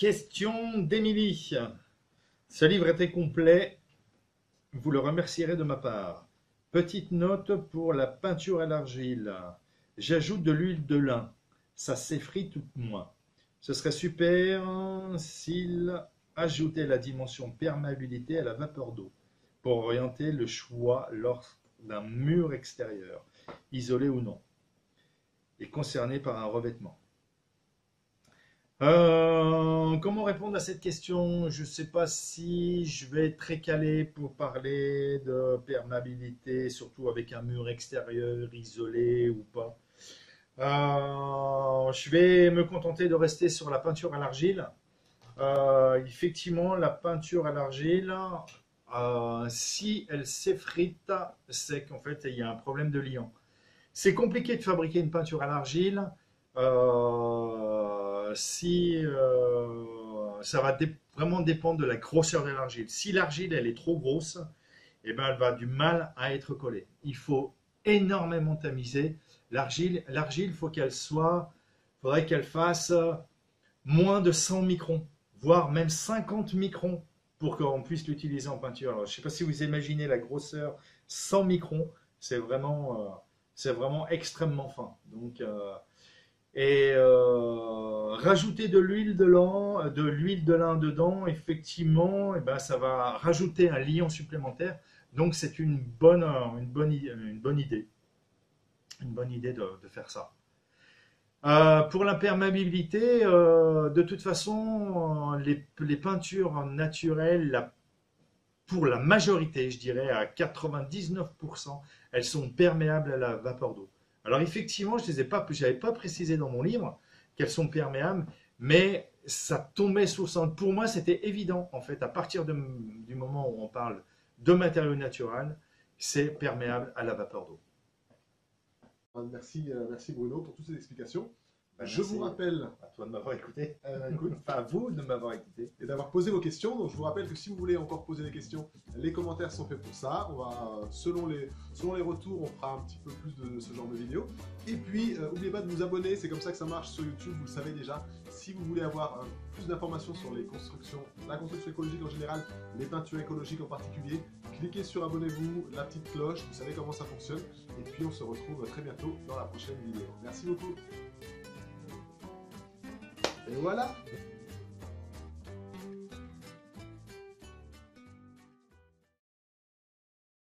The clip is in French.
Question d'Émilie. Ce livre était complet. Vous le remercierez de ma part. Petite note pour la peinture à l'argile. J'ajoute de l'huile de lin. Ça s'effrite moins. Ce serait super s'il ajoutait la dimension perméabilité à la vapeur d'eau pour orienter le choix lors d'un mur extérieur, isolé ou non, et concerné par un revêtement. Comment répondre à cette question? Je ne sais pas si je vais être très calé pour parler de perméabilité, surtout avec un mur extérieur isolé ou pas. Je vais me contenter de rester sur la peinture à l'argile. Effectivement, la peinture à l'argile, si elle s'effrite, c'est qu'en fait, il y a un problème de liant. C'est compliqué de fabriquer une peinture à l'argile si ça va vraiment dépendre de la grosseur de l'argile. Si l'argile elle est trop grosse, eh ben, elle va du mal à être collée. Il faut énormément tamiser l'argile. L'argile, faudrait qu'elle fasse moins de 100 microns, voire même 50 microns pour qu'on puisse l'utiliser en peinture. Alors, je ne sais pas si vous imaginez la grosseur, 100 microns, c'est vraiment extrêmement fin. Donc, rajouter de l'huile de lin dedans, effectivement, et ben, ça va rajouter un liant supplémentaire. Donc, c'est une bonne idée. Une bonne idée de faire ça. Pour l'imperméabilité, de toute façon, les peintures naturelles, pour la majorité, je dirais à 99%, elles sont perméables à la vapeur d'eau. Alors effectivement, je n'avais pas précisé dans mon livre qu'elles sont perméables, mais ça tombait sous le sens. Pour moi, c'était évident, en fait, à partir du moment où on parle de matériaux naturels, c'est perméable à la vapeur d'eau. Merci, merci Bruno pour toutes ces explications. Ben, je vous rappelle, à toi de m'avoir écouté, enfin à vous de m'avoir écouté et d'avoir posé vos questions. Donc je vous rappelle que si vous voulez encore poser des questions, les commentaires sont faits pour ça. On va, selon les retours, on fera un petit peu plus de ce genre de vidéos. Et puis, n'oubliez pas de vous abonner, c'est comme ça que ça marche sur YouTube, vous le savez déjà. Si vous voulez avoir plus d'informations sur les constructions, la construction écologique en général, les peintures écologiques en particulier, cliquez sur abonnez-vous, la petite cloche, vous savez comment ça fonctionne. Et puis on se retrouve très bientôt dans la prochaine vidéo. Merci beaucoup. Et voilà.